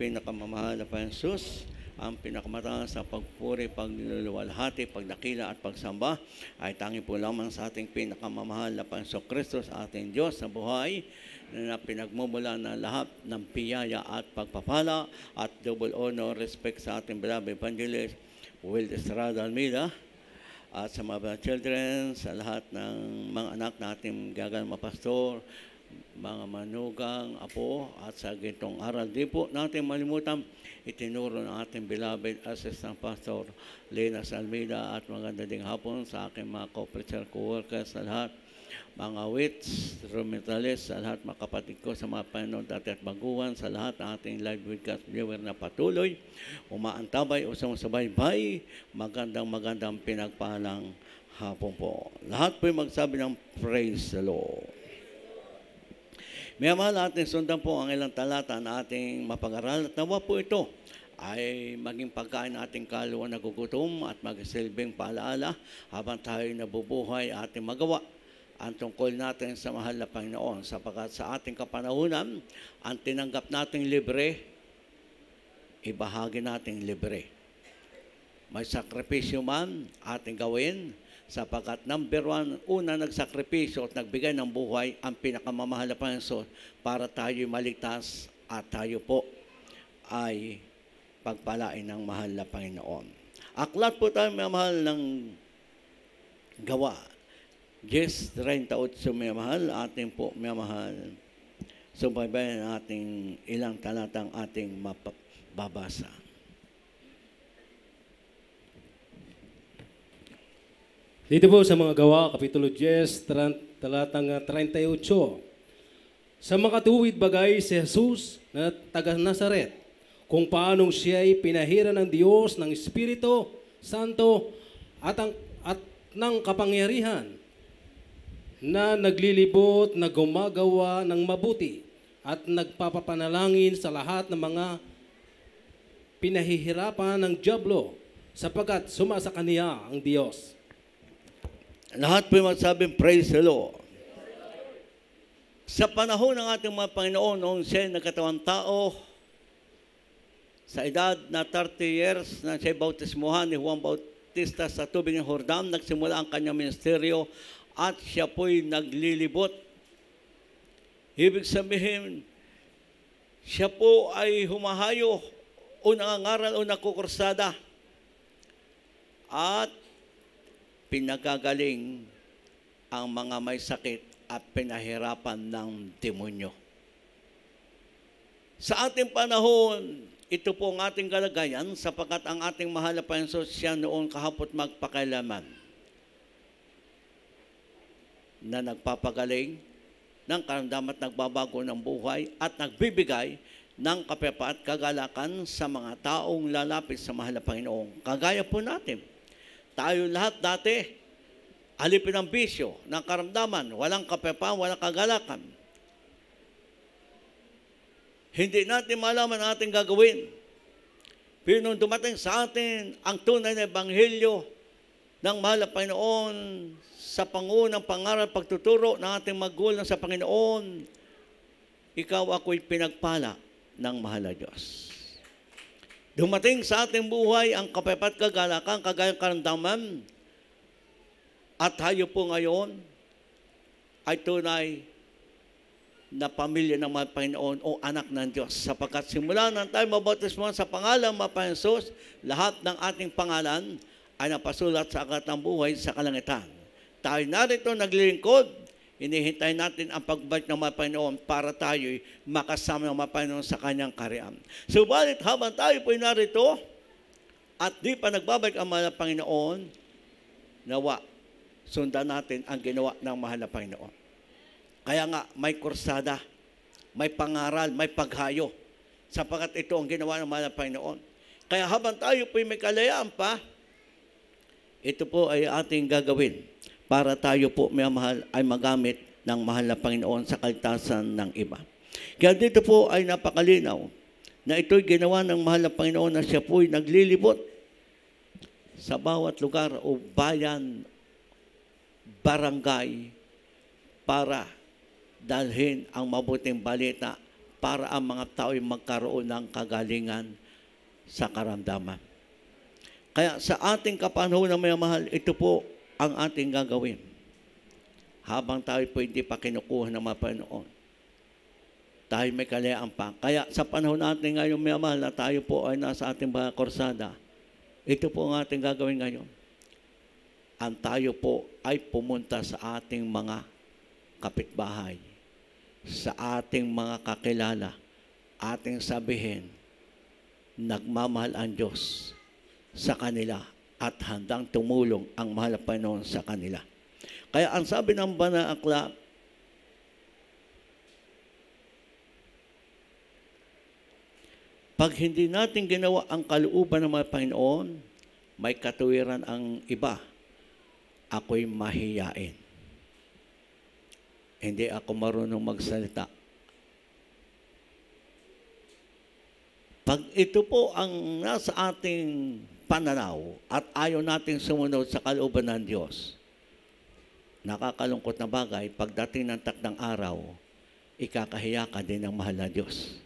pinakamamahal na Panginoon Jesus, ang pinakamataas sa pagpuri, pagluluwalhati, pagdakila at pagsamba ay tangi po lamang sa ating pinakamamahal na Panginoon Kristo, sa ating Diyos na buhay, na pinagmumula na lahat ng piyaya at pagpapala at double honor, respect sa ating beloved evangelist, Will Estrada Almeida, at sa mga children, sa lahat ng mga anak natin gagang mapastor, mga manugang, apo, at sa gintong aral. Di po natin malimutan, itinuro ng ating beloved Assistant Pastor Lenas Almeida, at maganda ding hapon sa aking mga co-preacher, co-workers, sa lahat, mga wits, rumitalists, sa lahat mga kapatid ko sa mga Panginoon dati at baguhan, sa lahat ng ating live broadcast viewer na patuloy umaantabay o sumasabaybay, magandang pinagpalang hapon po. Lahat po magsabi ng praise the Lord. May mahal natin sundan po ang ilang talata na ating mapag-aral, at nawa po ito ay maging pagkain ating kaluluwa na gugutom at magsilbing paalaala habang tayo nabubuhay ating magawa ang tungkol natin sa mahal na Panginoon, sapagkat sa ating kapanahunan, ang tinanggap nating libre, ibahagi nating libre. May sakripisyo man ating gawin, sapagkat number one, una nagsakripisyo at nagbigay ng buhay ang pinakamamahal na Panginoon para tayo'y maligtas at tayo po ay pagpalain ng mahal na Panginoon. Aklat po tayo may mahal ng gawa. Yes, 38 may mahal, ating po may mahal. Subaybayan ating ilang talatang ating mababasa. Dito po sa mga gawa, Kapitulo 10, talatang 38. Sa makatuwid bagay si Jesus na taga Nazaret, kung paanong siya ay pinahira ng Diyos ng Espiritu Santo at ng kapangyarihan, na naglilibot na gumagawa ng mabuti at nagpapapanalangin sa lahat ng mga pinahihirapan ng dyablo, sapagkat sumasa kaniya ang Diyos. Lahat po magsabing praise the Lord. Sa panahon ng ating mga Panginoon, noong siya nagkatawang tao, sa edad na 30 years na siya bautismuhan ni Juan Bautista sa tubig ng Jordan, nagsimula ang kanyang ministeryo at siya po'y naglilibot. Ibig sabihin, siya po ay humahayo o nangangaral o nakukursada at pinagagaling ang mga may sakit at pinahirapan ng demonyo. Sa ating panahon, ito po ang ating kalagayan, sapagkat ang ating mahal na Panginoon siya noon kahapot magpakailaman na nagpapagaling ng karamdaman at nagbabago ng buhay at nagbibigay ng kapayapaan at kagalakan sa mga taong lalapit sa mahal na Panginoon. Kagaya po natin, tayo lahat dati, alipin ng bisyo, ng karamdaman, walang kapayapaan, walang kagalakan. Hindi natin malaman ang ating gagawin. Pero nung dumating sa atin ang tunay na ebanghelyo ng mahal na Panginoon, sa pangunang pangaral pagtuturo ng ating magulang sa Panginoon, ikaw ako'y pinagpala ng mahal na Diyos. Dumating sa ating buhay ang kapayapaan at kagalakan, kagayang karamdaman, at tayo po ngayon ay tunay na pamilya ng mga Panginoon o anak ng Diyos. Sapagkat simula nang tayo mabautismuhan sa pangalan ng Panginoon Jesus, lahat ng ating pangalan ay napasulat sa aklat ng buhay sa kalangitan. Tayo narito naglilingkod, inihintay natin ang pagbalik ng mga Panginoon para tayo'y makasama ng mga Panginoon sa kanyang kaharian. Subalit habang tayo po'y narito at di pa nagbabalik ang mahal na Panginoon, nawa, sundan natin ang ginawa ng mahal na Panginoon. Kaya nga, may kursada, may pangaral, may paghayo, sapagkat ito ang ginawa ng mahal na Panginoon. Kaya habang tayo po'y may kalayaan pa, ito po ay ating gagawin para tayo po, may mahal, ay magamit ng mahal na Panginoon sa kaligtasan ng iba. Kaya dito po ay napakalinaw na ito'y ginawa ng mahal na Panginoon na siya po'y naglilibot sa bawat lugar o bayan, barangay, para dalhin ang mabuting balita para ang mga tao ay magkaroon ng kagalingan sa karamdaman. Kaya sa ating kapanahon na may mahal, ito po ang ating gagawin. Habang tayo po hindi pa kinukuha ng mga Panginoon, tayo may kalayaan pa. Kaya sa panahon natin ngayon, may mahal, na tayo po ay nasa ating mga korsada, ito po ang ating gagawin ngayon. Ang tayo po ay pumunta sa ating mga kapitbahay, sa ating mga kakilala, ating sabihin, nagmamahal ang Diyos sa kanila at handang tumulong ang mahal na Panginoon sa kanila. Kaya ang sabi ng banal na aklat, pag hindi natin ginawa ang kalooban ng mga Panginoon, may katuwiran ang iba, ako'y mahiyain. Hindi ako marunong magsalita. Pag ito po ang nasa ating pananaw at ayaw nating sumunod sa kalooban ng Diyos, nakakalungkot na bagay, pagdating ng takdang araw, ikakahiya ka din ng mahal na Diyos.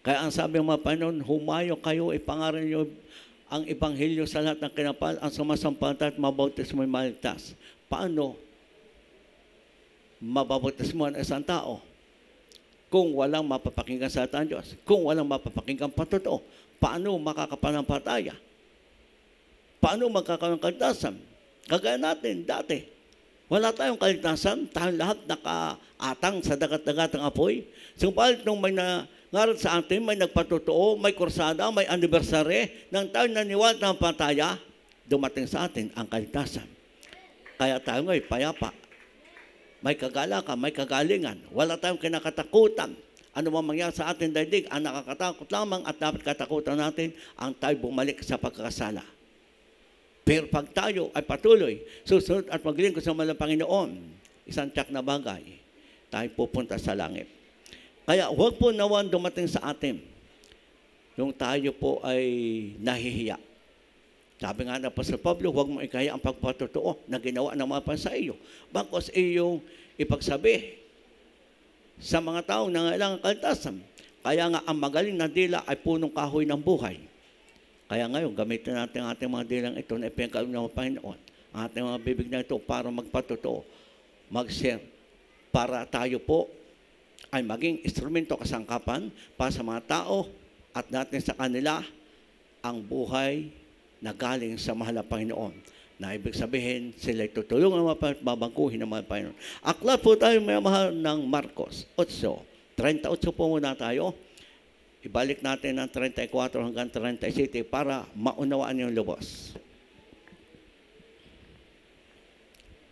Kaya ang sabi ng mga Panginoon, humayo kayo, ipangaral niyo ang Ebanghelyo sa lahat ng kinapal, ang sumasampalata at mabautismo ay maligtas. Paano mababautismo ang isang tao kung walang mapapakinggan sa ating Diyos? Kung walang mapapakinggan patotoo, paano makakapanampalataya? Paano magkakaroon ng kaligtasan? Kagaya natin dati, wala tayong kaligtasan, tayong lahat nakaatang sa dagat-dagat ng apoy. Subalit nung may nangaral sa atin, may nagpatotoo, may kursada, may anniversary, nang tayo naniwala ng pataya, dumating sa atin ang kaligtasan. Kaya tayo ngayon payapa. May kagalakan, may kagalingan. Wala tayong kinakatakutan. Ano man mangyari sa ating daigdig, ang nakakatakot lamang at dapat katakutan natin ang tayo bumalik sa pagkakasala. Pero pag tayo ay patuloy, susunod at maglingkod sa mahal na Panginoon, isang tiyak na bagay, tayo pupunta sa langit. Kaya huwag po nawan dumating sa atin yung tayo po ay nahihiya. Sabi nga na Pastor Pablo, huwag mo ikaya ang pagpatotoo na ginawa ng mga sa iyo. Bakos iyong ipagsabi sa mga taong nangailangan kaligtasan. Kaya nga ang magaling na dila ay punong kahoy ng buhay. Kaya ngayon, gamitin natin ang ating mga dilang ito na ipinagkaloob ng Panginoon. Ang ating mga bibig na ito para magpatotoo, mag-share, para tayo po ay maging instrumento kasangkapan para sa mga tao at natin sa kanila ang buhay na galing sa mahal na Panginoon. Na ibig sabihin, sila'y tutulungan ng mga babangkuhin ng mga Panginoon. Aklat po tayo may mahal ng Marcos 8:38 po muna tayo. Ibalik natin ang 34 hanggang 37 para maunawaan yung lubos.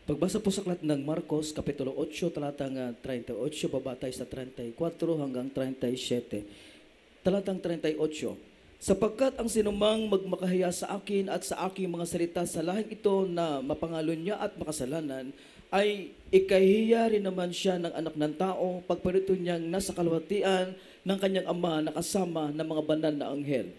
Pagbasa po sa aklat ng Marcos, Kapitulo 8, talatang 38, babatay sa 34 hanggang 37. Talatang 38, sapagkat ang sinumang magmakahiya sa akin at sa aking mga salita sa lahing ito na mapangalon niya at makasalanan, ay ikahihiya rin naman siya ng anak ng tao pagparito niyang nasa kalwatian ng kanyang ama na kasama ng mga banal na anghel.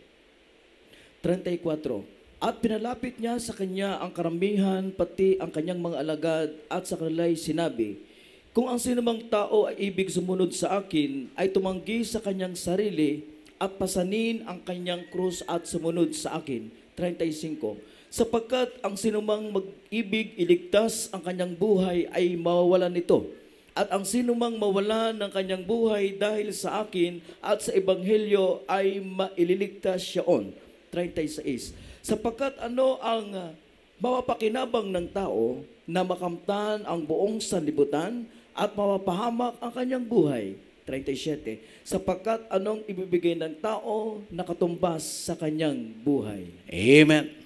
34. At pinalapit niya sa kanya ang karamihan, pati ang kanyang mga alagad, at sa kanila'y sinabi, kung ang sinumang tao ay ibig sumunod sa akin, ay tumanggi sa kanyang sarili at pasanin ang kanyang krus at sumunod sa akin. 35. Sapagkat ang sinumang mag-ibig iligtas ang kanyang buhay ay mawawalan nito. At ang sinumang mawalan ng kanyang buhay dahil sa akin at sa ebanghelyo ay maililigtas siyaon. 36. Sapagkat ano ang mapapakinabang ng tao na makamtan ang buong sanlibutan at mapapahamak ang kanyang buhay. 37. Sapagkat anong ibibigay ng tao na katumbas sa kanyang buhay. Amen.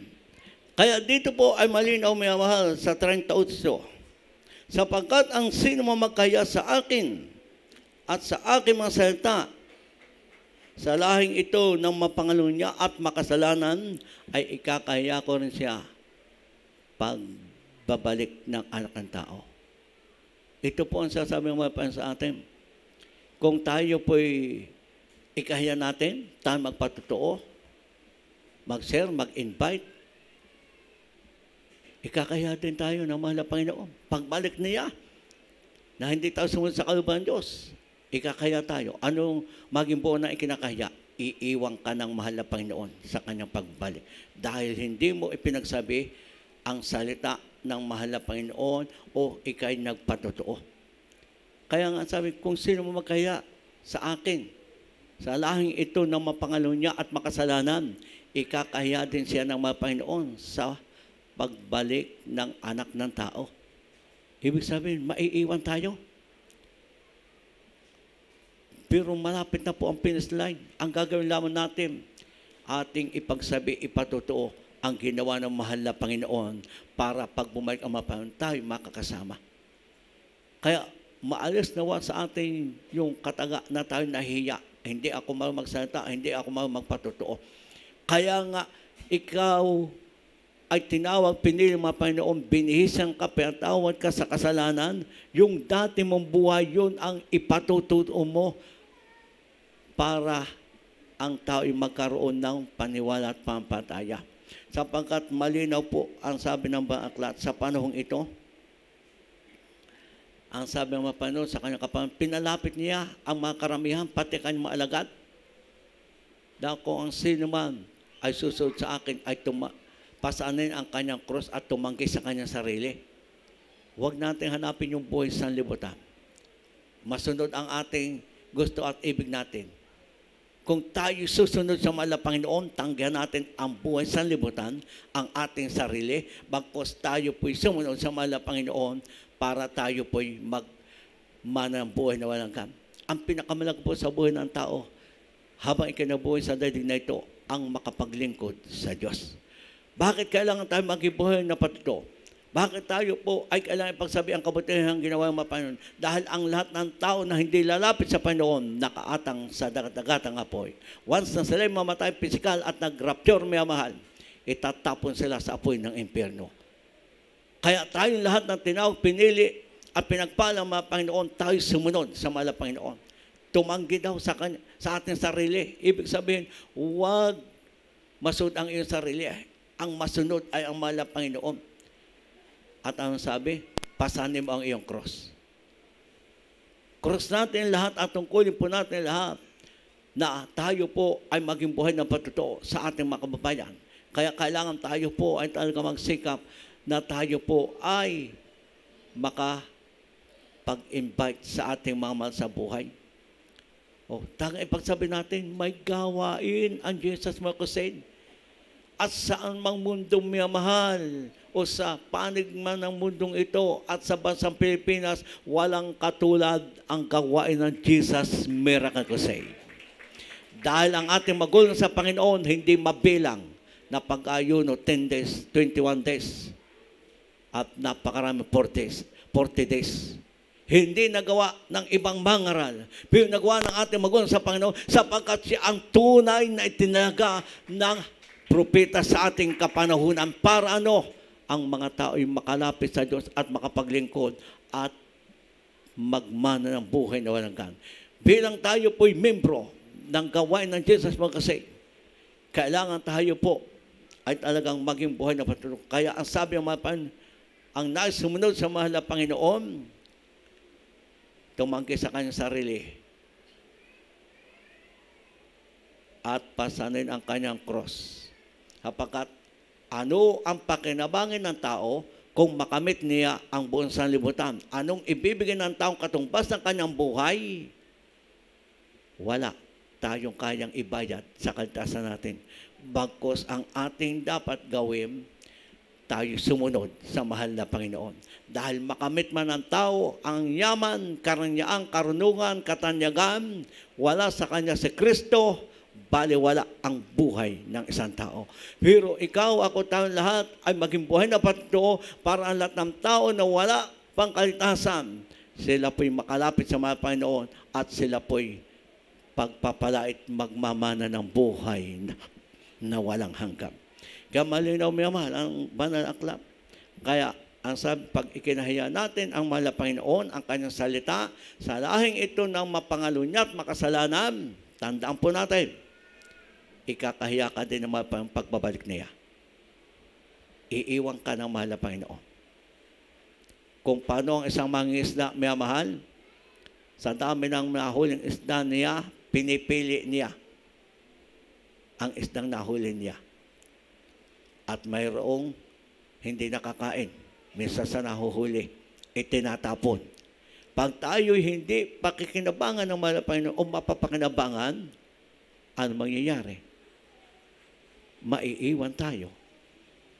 Kaya dito po ay malinaw may mahal sa 38. Sapagkat ang sino magkaya sa akin at sa aking mga salita, sa lahing ito ng mapangalon niya at makasalanan, ay ikakahiya ko rin siya pagbabalik ng anak ng tao. Ito po ang sasabi ng mga pan sa atin. Kung tayo po'y ikahiya natin, tayo magpatotoo, mag-share, mag-invite, ikakahiya din tayo ng mahal na Panginoon. Pagbalik niya, na hindi tayo sumunod sa kalooban ng Diyos, Ikakaya tayo. Anong maging buo na ikinakaya? Iiwan ka ng mahal na Panginoon sa kanyang pagbalik. Dahil hindi mo ipinagsabi ang salita ng mahal na Panginoon o ikay nagpatotoo. Kaya nga sabi, kung sino mo magkaya sa akin, sa lahing ito ng mapangalo niya at makasalanan, ikakaya din siya ng mga Panginoon sa pagbalik ng anak ng tao. Ibig sabihin, maiiwan tayo. Pero malapit na po ang finish line. Ang gagawin lamang natin, ating ipagsabi, ipatotoo ang ginawa ng mahal na Panginoon para pag bumalik ang Panginoon, tayo makakasama. Kaya maalis nawa sa atin yung kataga na tayo nahiya. Hindi ako magsalita, hindi ako magpatotoo. Kaya nga, ikaw ay tinawag, pinili mga Panginoon, binihisang ka, pinatawad ka sa kasalanan, yung dati mong buhay, yun ang ipatutoo mo para ang tao ay magkaroon ng paniwala at pampataya. Sapagkat malinaw po ang sabi ng aklat sa panahong ito, ang sabi ng mga Panginoon sa kanyang kapangyarihan, pinalapit niya ang mga karamihan, pati kanyang mga alagad. Dahil kung ang sino man ay susunod sa akin, ay pasanin ang kanyang cross at tumanggi sa kanyang sarili. Huwag natin hanapin yung buhay sa libutan. Masunod ang ating gusto at ibig natin. Kung tayo susunod sa mahal na Panginoon, tanggihan natin ang buhay sa libutan, ang ating sarili, bagkos tayo po'y sumunod sa mahal na Panginoon para tayo po'y magmana ng buhay na walang hanggan. Ang pinakamalag po sa buhay ng tao, habang ikinabuhay sa daigdig na ito, ang makapaglingkod sa Diyos. Bakit kailangan tayo maging na patuto? Bakit tayo po ay kailangan ipagsabi ang kabutihan ng ginawa ng mga Panginoon? Dahil ang lahat ng tao na hindi lalapit sa Panginoon, nakaatang sa dagat-dagatang apoy. Once na sila mamatay pisikal at nag-rapture may mahal, itatapon sila sa apoy ng impyerno. Kaya tayong lahat ng tinawag, pinili at pinagpala ng mga Panginoon, tayo sumunod sa mahal na Panginoon. Tumanggi daw sa ating sarili. Ibig sabihin, huwag masunod ang iyong sarili. Ang masunod ay ang mahal na Panginoon. At ang sabi, pasanin mo ang iyong cross. Cross natin lahat at tungkulin po natin lahat na tayo po ay maging buhay ng patutuo sa ating mga kababayan. Kaya kailangan tayo po ay talaga magsikap na tayo po ay makapag-invite sa ating mga mahal sa buhay. Taga ipagsabi natin, may gawain ang Jesus Crusade. At saan mang mundong minamahal o sa panig man ng mundong ito at sa bansang Pilipinas, walang katulad ang gawain ng Jesus Miracle Crusade. Dahil ang ating magulang sa Panginoon hindi mabilang na pag-ayuno 10 days, 21 days at napakarami 40 days. Hindi nagawa ng ibang mangaral, pero nagawa ng ating magulang sa Panginoon sapagkat siya ang tunay na itinaga ng propeta sa ating kapanahunan para ang mga tao ay makalapit sa Diyos at makapaglingkod at magmana ng buhay na walang hanggan. Bilang tayo po'y membro ng gawain ng Jesus Crusade, kailangan tayo po ay talagang maging buhay na patuloy. Kaya ang sabi ng mga ang nais sumunod sa mahal na Panginoon, tumanggi sa kanyang sarili at pasanin ang kanyang cross. Sapagkat ano ang pakinabangin ng tao kung makamit niya ang buong sanlibutan? Anong ibibigay ng taong katumbas ng kanyang buhay? Wala tayong kayang ibayad sa kaligtasan natin. Bagkos ang ating dapat gawin, tayo sumunod sa mahal na Panginoon. Dahil makamit man ng tao ang yaman, karangyaan, karunungan, katanyagan, wala sa kanya si Kristo, baliwala ang buhay ng isang tao. Pero ikaw, ako, tayong lahat ay maging buhay na patutuo para ang lahat ng tao na wala pang kaligtasan, sila po'y makalapit sa mga Panginoon at sila po'y pagpapalait magmamana ng buhay na walang hanggan. Kaya malinaw minamahal ang banal na aklat. Kaya ang sabi, pag ikinahiya natin ang mahal na Panginoon, ang kanyang salita, sa lahing ito ng mapangalo niya at makasalanan, tandaan po natin, ikakahiya ka din ng pagbabalik niya. Iiwan ka ng mahal na Panginoon. Kung paano ang isang mangingisda minamahal, Sa dami ng nahuling isda niya, pinipili niya ang isdang nahuli niya. At mayroong hindi nakakain. Minsan sa nahuhuli, itinatapon. Pag tayo hindi pakikinabangan ng mahal na Panginoon o mapapakinabangan, ano mangyayari? Maiiwan tayo.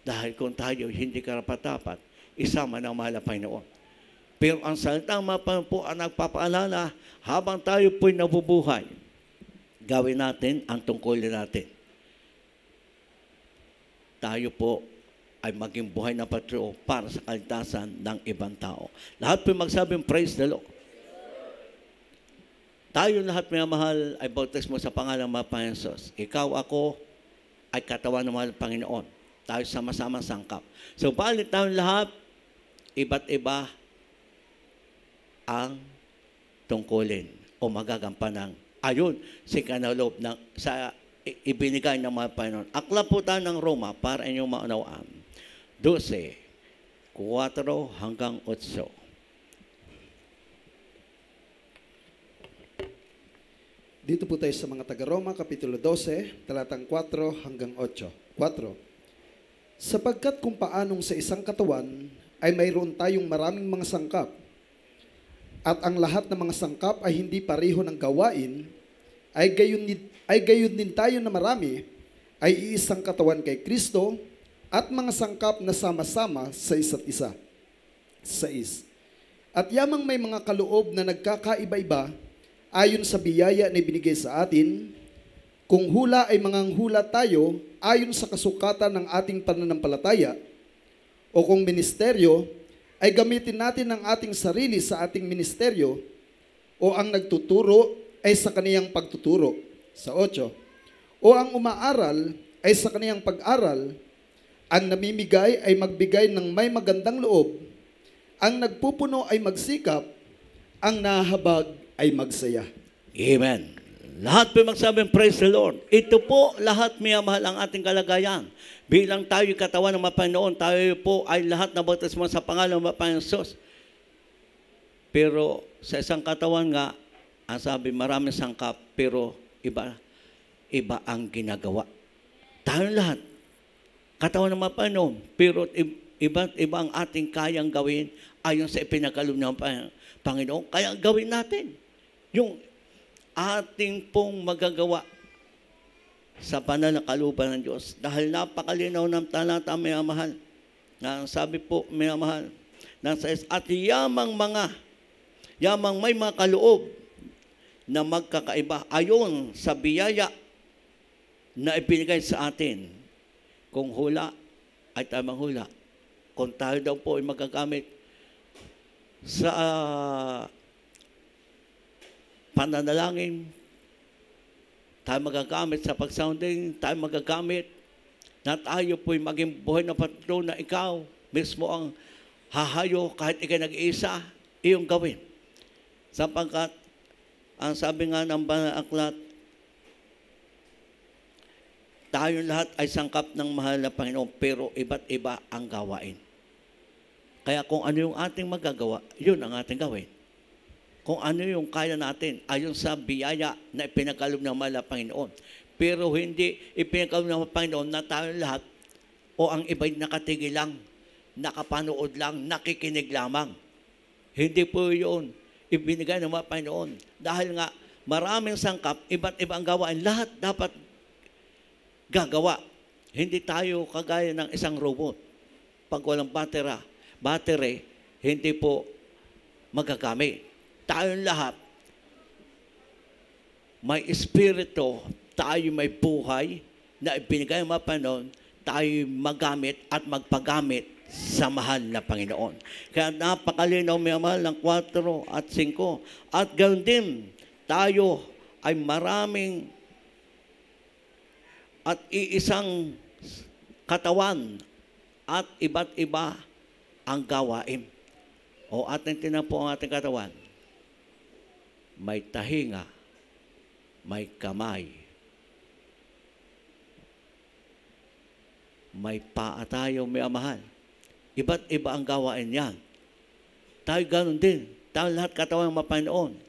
Dahil kung tayo hindi karapat-dapat, isama ng mahal na Panginoon. Pero ang salitang Panginoon po ang nagpapaalala, habang tayo po'y nabubuhay, gawin natin ang tungkulin natin. Tayo po ay maging buhay na patrio para sa kaligtasan ng ibang tao. Lahat po'y magsabing, praise the Lord. Tayo lahat, mga mahal, ay bautismo sa pangalan ng mga Panginoon Jesus. Ikaw, ako, ay katawan ng mahal Panginoon. Tayo sama-sama sangkap. So, balit tayo lahat, iba't iba ang tungkulin o magagampanan. Ayun, si kanaloob ng sa ibinigay ng mga Panginoon. Akla po tayo ng Roma para inyong maunawaan. 12, 4 hanggang 8. Dito po tayo sa mga taga-Roma, Kapitulo 12, talatang 4 hanggang 8. 4. Sapagkat kung paanong sa isang katawan ay mayroon tayong maraming mga sangkap, at ang lahat ng mga sangkap ay hindi pareho ng gawain, ay gayon din tayo na marami ay iisang katawan kay Kristo at mga sangkap na sama-sama sa isa't isa. 6. At yamang may mga kaloob na nagkakaiba-iba ayon sa biyaya na ibinigay sa atin, kung hula ay manganghula tayo ayon sa kasukatan ng ating pananampalataya, o kung ministeryo, ay gamitin natin ang ating sarili sa ating ministeryo, o ang nagtuturo ay sa kaniyang pagtuturo. Sa 8. O ang umaaral ay sa kaniyang pag-aral, ang namimigay ay magbigay ng may magandang loob, ang nagpupuno ay magsikap, ang nahahabag ay magsaya. Amen. Lahat po magsabing, praise the Lord. Ito po lahat, mahal, ang ating kalagayan. Bilang tayo katawan ng Panginoon, tayo po ay lahat na bautismo sa pangalan ng Panginoon Jesus. Pero sa isang katawan nga, ang sabi, maraming sangkap, pero iba ang ginagawa. Tayo lahat, katawan ng Panginoon, pero iba ang ating kayang gawin ayon sa ipinagkaloob ng Panginoon. Kaya gawin natin yung ating pong magagawa sa banal na kalooban ng Diyos. Dahil napakalinaw ng talata, mga mahal. Na sabi po, mga mahal, at yamang may mga kaloob na magkakaiba ayon sa biyaya na ibinigay sa atin. Kung hula, ay tamang hula. Kung tayo daw po ay magagamit sa pananalangin, tayo magagamit sa pagsounding, tayo magagamit na tayo po'y maging buhay na patro na ikaw mismo ang hahayo kahit ikay nag-iisa, iyong gawin. Sapagkat, ang sabi nga ng banal na aklat, tayo lahat ay sangkap ng mahal na Panginoon, pero iba't iba ang gawain. Kaya kung ano yung ating magagawa, yun ang ating gawin. Kung ano yung kaya natin, ayon sa biyaya na ipinagkaloob ng mahal na Panginoon. Pero hindi ipinagkaloob ng Panginoon na tayo lahat o ang iba'y nakatigil lang, nakapanood lang, nakikinig lamang. Hindi po yun ibinigay ng mga Panginoon. Dahil nga maraming sangkap, iba't ibang gawain, lahat dapat gagawa. Hindi tayo kagaya ng isang robot. Pag walang battery, hindi po magagamit. Tayong lahat, may espiritu, tayo may buhay na ibinigay ng mga Panginoon, tayo magamit at magpagamit sa mahal na Panginoon. Kaya napakalinaw, mga mahal, ng 4 at 5. At ganoon din, tayo ay maraming at iisang katawan at iba't iba ang gawain. O ating tinapo ang ating katawan. May tahinga, may kamay, may paa tayo, may amahal. Iba't iba ang gawain yan. Tayo ganun din. Tayo lahat katawan ng Panginoon.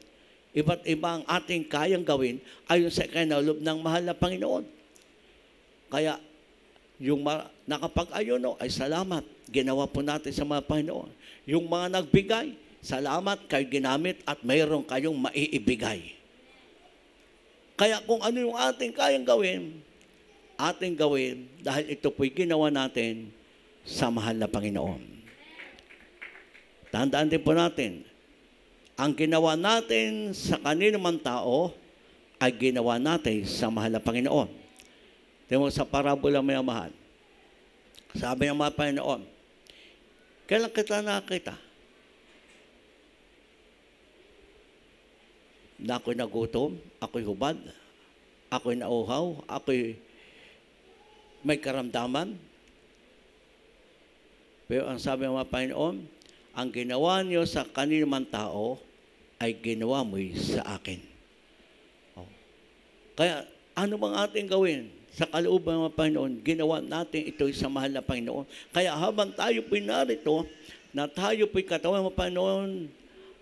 Iba't iba ang ating kayang gawin ayon sa ikinaloob ng mahal na Panginoon. Kaya, yung nakapag-ayuno ay salamat. Ginawa po natin sa mga Panginoon. Yung mga nagbigay, salamat kayo ginamit at mayroon kayong maiibigay. Kaya kung ano yung ating kayang gawin dahil ito po'y ginawa natin sa mahal na Panginoon. Tandaan din po natin, ang ginawa natin sa kanino man tao ay ginawa natin sa mahal na Panginoon. Tingnan mo sa parabola may mahal. Sabi ng mga Panginoon, kailan kita nakita? Na ako'y nagutom, ako'y hubad, ako'y nauhaw, ako'y may karamdaman. Pero ang sabi ng mga Panginoon, ang ginawa niyo sa kanino man tao ay ginawa mo sa akin. Oh. Kaya ano bang ating gawin? Sa kalooban ng mga Panginoon, ginawa natin ito sa mahal na Panginoon. Kaya habang tayo po'y narito, na tayo po'y katawan ng Panginoon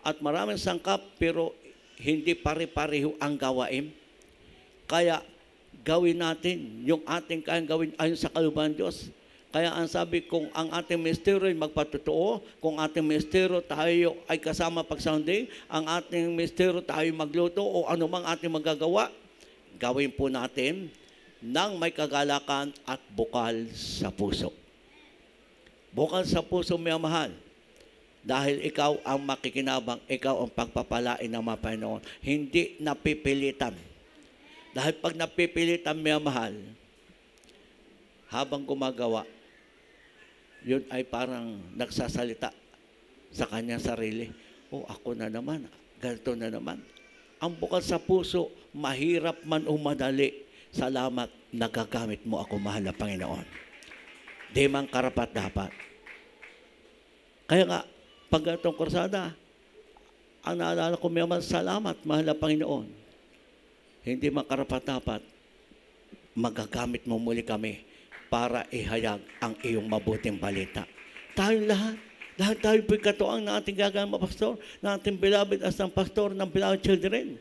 at maraming sangkap, pero hindi pare-pareho ang gawain. Kaya gawin natin yung ating kayang gawin ayon sa kalooban ng Diyos. Kaya ang sabi, kung ang ating ministeryo ay magpatotoo, kung ating ministeryo tayo ay kasama pagsounding, ang ating ministeryo tayo magluto o anumang ating magagawa, gawin po natin nang may kagalakan at bukal sa puso. Bukal sa puso, may mahal. Dahil ikaw ang makikinabang, ikaw ang pagpapalain ng mga Panginoon. Hindi napipilitan. Dahil pag napipilitan, may mahal, habang gumagawa, yun ay parang nagsasalita sa kanyang sarili. Oh, ako na naman, ganito na naman. Ang bukal sa puso, mahirap man o madali, salamat, nagagamit mo ako, mahal na Panginoon. Di man karapat dapat. Kaya nga, pag itong kursada, ang naalala ko, may salamat, mahal na Panginoon. Hindi man karapat dapat, magagamit mo muli kami para ihayag ang iyong mabuting balita. Tayo lahat, dahil tayo po'y katuang na ating gagamit na pastor, na ating beloved as ang pastor ng beloved children,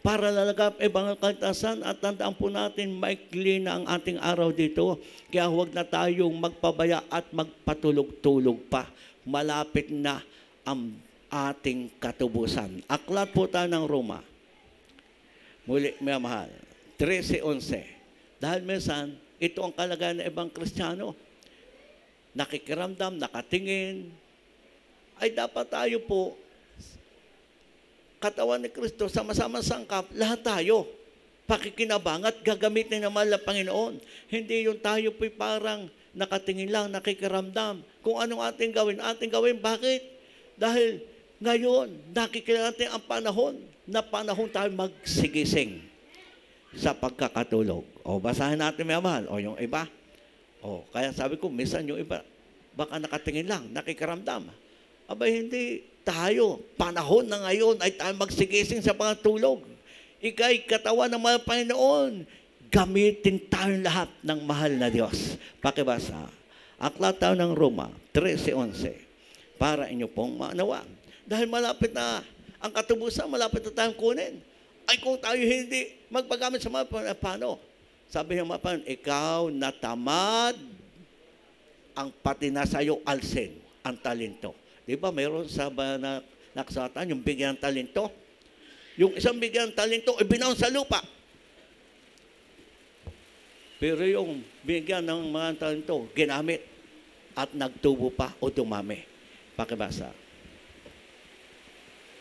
para lalagap ibang kaltasan at tandaan po natin, maikli na ang ating araw dito. Kaya huwag na tayong magpabaya at magpatulog-tulog pa. Malapit na ang ating katubusan. Aklat po tayo ng Roma. Muli, may mahal. 13:11. Dahil minsan, ito ang kalagayan ng ibang Kristiyano. Nakikiramdam, nakatingin. Ay dapat tayo po, katawan ni Kristo, sama-sama sangkap, lahat tayo. Pakikinabang at gagamitin ng mahal na Panginoon. Hindi yung tayo po'y parang nakatingin lang, nakikiramdam. Kung anong ating gawin. Bakit? Dahil ngayon, nakikilala natin ang panahon na panahon tayo magsigising sa pagkakatulog. O, basahin natin may mahal. O, yung iba. O, kaya sabi ko, minsan yung iba, baka nakatingin lang, nakikiramdam. Aba, hindi tayo. Panahon na ngayon ay tayo magsigising sa pagkatulog. Ika'y katawan ng mga Panginoon. Gamitin tayo lahat ng mahal na Diyos. Pakibasa. Aklat tayo ng Roma 13:11 para inyo pong maanawa. Dahil malapit na ang katubusan, malapit na tayong kunin. Ay kung tayo hindi magpagamit sa mga paano? Sabi ng mga Panginoon, ikaw natamad ang pati na sa'yo alsin, ang talento. Di ba mayroon sa naksatan yung bigyan ng talento? Yung isang bigyan ng talento, ibinaon sa lupa. Pero yung bigyan ng mga talento, ginamit at nagtubo pa o dumami. Pakibasa.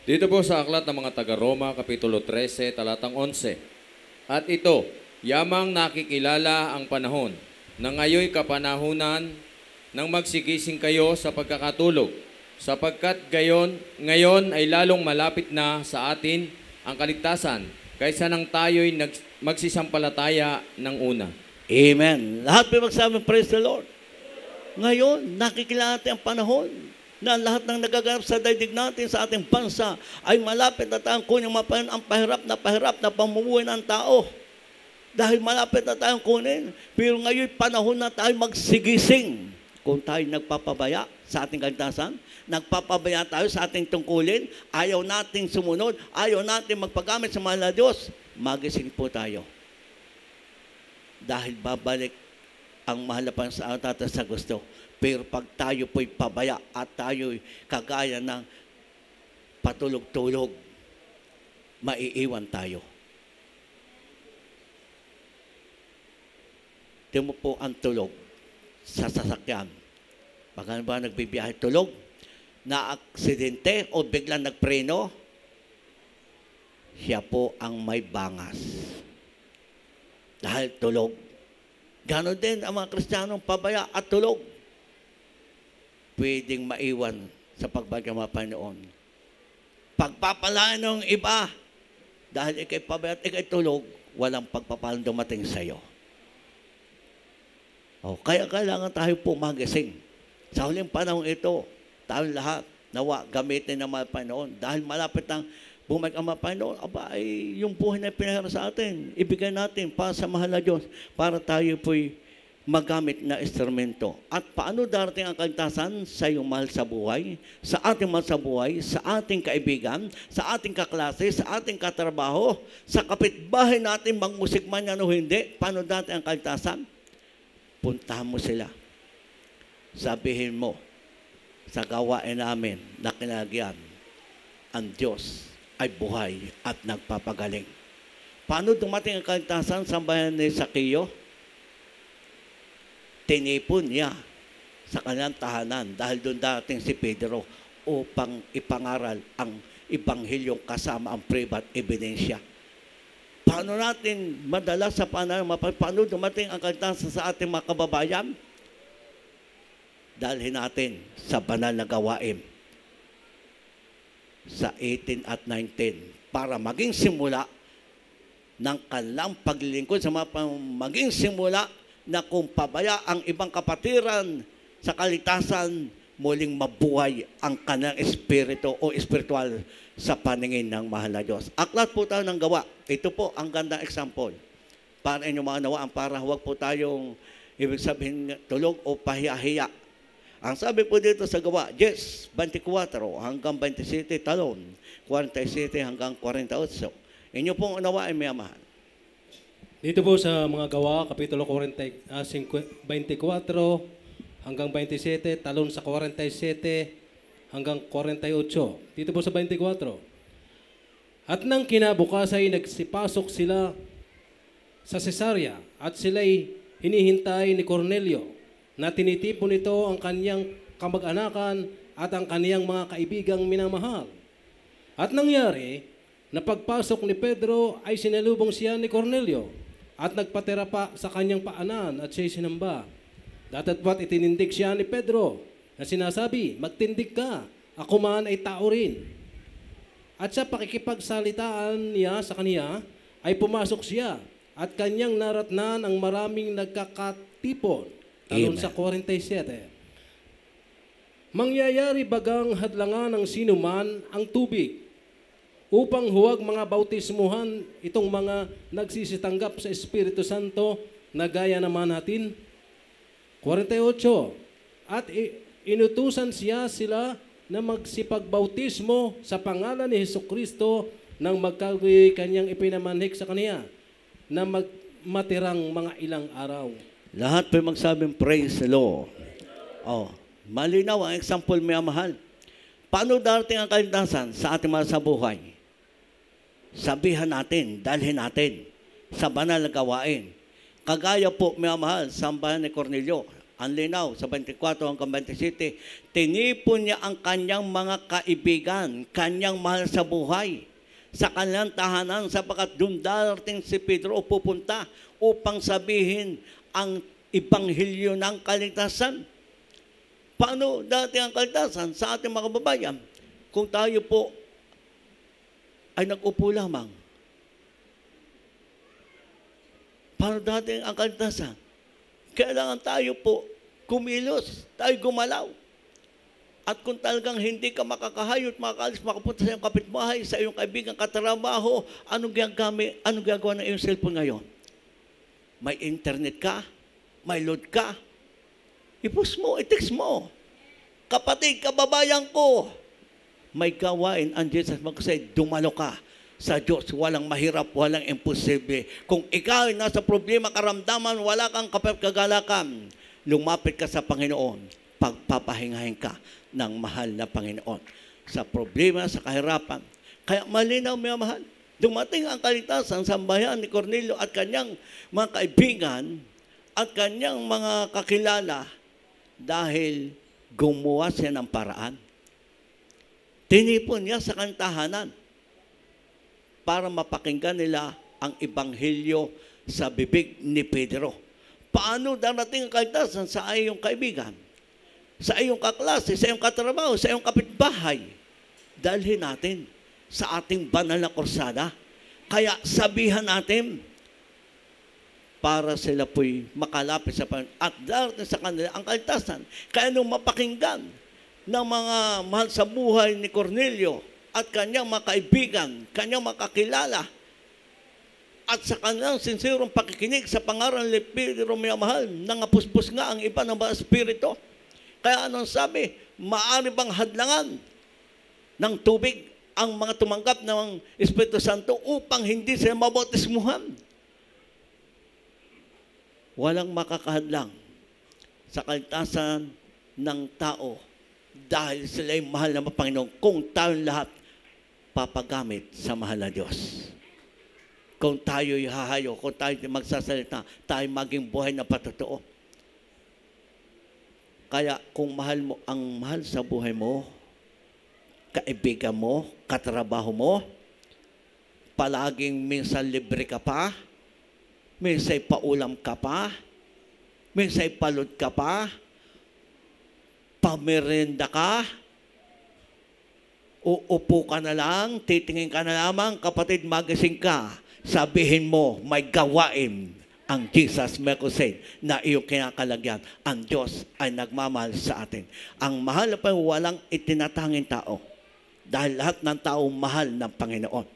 Dito po sa aklat ng mga taga-Roma, Kapitulo 13, talatang 11. At ito, yamang nakikilala ang panahon na ngayoy kapanahunan nang magsigising kayo sa pagkakatulog, sapagkat ngayon ay lalong malapit na sa atin ang kaligtasan kaysa nang tayo'y magsisampalataya ng una. Amen. Lahat po magsabi, praise the Lord. Ngayon, nakikilala natin ang panahon na lahat ng nagaganap sa daigdig natin sa ating bansa ay malapit na tayong kunin ang pahirap na pamumuhay ng tao. Dahil malapit na tayong kunin. Pero ngayon, panahon na tayo magsigising. Kung tayo nagpapabaya sa ating kaligtasan, nagpapabaya tayo sa ating tungkulin, ayaw nating sumunod, ayaw nating magpagamit sa mahal na Diyos, magising po tayo. Dahil babalik ang mahal na Panginoon natin sa gusto. Pero pag tayo po'y pabaya at tayo'y kagaya ng patulog-tulog, maiiwan tayo. Tingnan mo po ang tulog sa sasakyan. Pag ba nagbibiyahe tulog, na aksidente o biglang nagpreno, siya po ang may bangas. Dahil tulog. Ganon din ang mga Kristiyanong pabaya at tulog. Pwedeng maiwan sa pagbalik ng mga Panginoon. Pagpapalaan ng iba, dahil ikay pabaya at ikay tulog, walang pagpapalang dumating sa iyo. Kaya kailangan tayo po magising. Sa huling panahon ito, tayo lahat nawa gamitin ng mga Panginoon. Dahil malapit ang bumalik ang mga Panginoon, ay yung buhay na pinahira sa atin, ibigay natin para sa mahal na Diyos, para tayo po'y magamit na instrumento. At paano darating ang kaligtasan sa iyong mahal sa buhay, sa ating mahal sa buhay, sa ating kaibigan, sa ating kaklase, sa ating katrabaho, sa kapitbahay natin, magmusik man yan o hindi, paano darating ang kaligtasan? Puntahan mo sila. Sabihin mo, sa gawain namin na kinagyan, ang Diyos ay buhay at nagpapagaling. Paano dumating ang kaligtasan sa bayan ni Sakeo? Tinipon niya sa kanyang tahanan dahil doon dating si Pedro upang ipangaral ang Ebanghilyong kasama ang private ebidensya. Paano natin madala sa paano dumating ang kaligtasan sa ating mga kababayan? Dalhin natin sa banal na gawain sa 18 at 19 para maging simula ng kanilang paglilingkod sa maging simula na kung pabaya ang ibang kapatiran sa kaligtasan, muling mabuhay ang kanilang espiritu o espiritual sa paningin ng mahal na Diyos. Aklat po tayo ng gawa. Ito po ang gandang example para inyong mga nawaan, para huwag po tayong ibig sabihin tulog o pahiya-hiya. Ang sabi po dito sa gawa, 24 hanggang 27 talon, 47 hanggang 48. Inyo pong unawain, may amahan. Dito po sa mga gawa, Kapitulo 24 hanggang 27, talon sa 47 hanggang 48. Dito po sa 24. At nang kinabukas ay nagsipasok sila sa Cesarea at sila'y hinihintay ni Cornelio na tinitipon nito ang kaniyang kamag-anakan at ang kaniyang mga kaibigang minamahal. At nangyari, na pagpasok ni Pedro ay sinalubong siya ni Cornelio at nagpatira pa sa kanyang paanan at siya'y sinamba. Datatpat itinindig siya ni Pedro na sinasabi, magtindig ka, ako man ay tao rin. At sa pakikipagsalitaan niya sa kaniya, ay pumasok siya at kanyang naratnan ang maraming nagkakatipon. Talon sa 47. Mangyayari bagang hadlangan ng sinuman ang tubig upang huwag mga bautismuhan itong mga nagsisitanggap sa Espiritu Santo na gaya naman natin. 48. At inutusan sila na magsipagbautismo sa pangalan ni Hesukristo nang magkagoy kanyang ipinamanhik sa kaniya na matirang mga ilang araw. Lahat po magsabing praise the Lord. Malinaw ang example, may mahal. Paano darating ang kaligtasan sa ating mga sa buhay? Sabihan natin, dalhin natin sa banal na gawain. Kagaya po, may mahal, sa bayan ni Cornelio, ang linaw sa 24 hanggang 27, tinipon niya ang kanyang mga kaibigan, kanyang mahal sa buhay, sa kanyang tahanan, sapagkat doon darating si Pedro o pupunta upang sabihin ang Ebanghelyo ng kaligtasan. Paano dati ang kaligtasan sa ating mga kababayan kung tayo po ay nag-upo lamang? Paano dati ang kaligtasan? Kailangan tayo po kumilos, tayo gumalaw. At kung talagang hindi ka makakahayot, makakaalis, makapunta sa iyong kapitbahay, sa iyong kaibigan, katrabaho, anong gagawa ng iyong cellphone ngayon? May internet ka, may load ka, I-post mo, i-text mo. Kapatid, kababayan ko, may gawain ang Jesus mag-say, dumalo ka sa Diyos. Walang mahirap, walang imposible. Kung ikaw ay nasa problema, karamdaman, wala kang kagalakan, lumapit ka sa Panginoon. Pagpapahingahin ka ng mahal na Panginoon. Sa problema, sa kahirapan. Kaya malinaw, mga mahal. Dumating ang kaligtasan sa bayan ni Cornelio at kanyang mga kaibigan at kanyang mga kakilala dahil gumawa siya ng paraan. Tinipon niya sa kantahanan para mapakinggan nila ang ebanghelyo sa bibig ni Pedro. Paano darating ang kaligtasan sa iyong kaibigan, sa iyong kaklase, sa iyong katrabaho, sa iyong kapitbahay? Dalhin natin sa ating banal na kursada. Kaya sabihan natin para sila po'y makalapit sa Panginoon at darating sa kanila ang kaligtasan. Kaya nung mapakinggan ng mga mahal sa buhay ni Cornelio at kanyang mga kaibigan, kanyang makakilala, at sa kanilang sinserong pakikinig sa pangaral ni Pedro, minamahal, nangapuspos nga ang iba ng mga espiritu. Kaya anong sabi? Maaari bang hadlangan ng tubig ang mga tumanggap ng Espiritu Santo upang hindi sila mabautismuhan? Walang makakahadlang sa kaligtasan ng tao dahil sila ay mahal na Panginoon kung tayo lahat papagamit sa mahal na Diyos. Kung tayo hahayo, kung tayo magsasalita, tayo maging buhay na patotoo. Kaya kung mahal mo ang mahal sa buhay mo, kaibigan mo, katrabaho mo, palaging minsan libre ka pa, minsan paulam ka pa, minsan palod ka pa, pamerenda ka, uupo ka na lang, titingin ka na lamang, kapatid, magising ka, sabihin mo, may gawain ang Jesus Mekosed na iyong kinakalagyan. Ang Diyos ay nagmamahal sa atin. Ang mahal na Panginoon, walang itinatanging tao. Dahil lahat ng tao mahal ng Panginoon.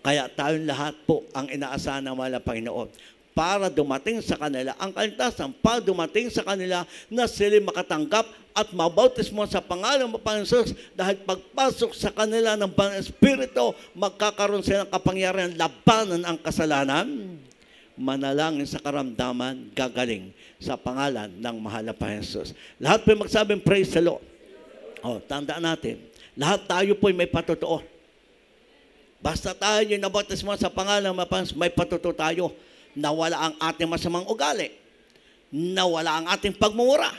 Kaya tayong lahat po ang inaasahan ng mahal na Panginoon. Para dumating sa kanila ang kaligtasan, para dumating sa kanila na sila makatanggap at mabautismo sa pangalan ng Panginoon Jesus, dahil pagpasok sa kanila ng Banal Espiritu, magkakaroon sila ng kapangyarihan labanan ang kasalanan, manalangin sa karamdaman, gagaling sa pangalan ng mahal na Panginoon Jesus. Lahat po magsabing praise the Lord. Tandaan natin, lahat tayo po may patotoo. Basta tayo yung nabautismo sa pangalan ng Panginoon Jesus, may patotoo tayo. Nawala ang ating masamang ugali, nawala ang ating pagmumura,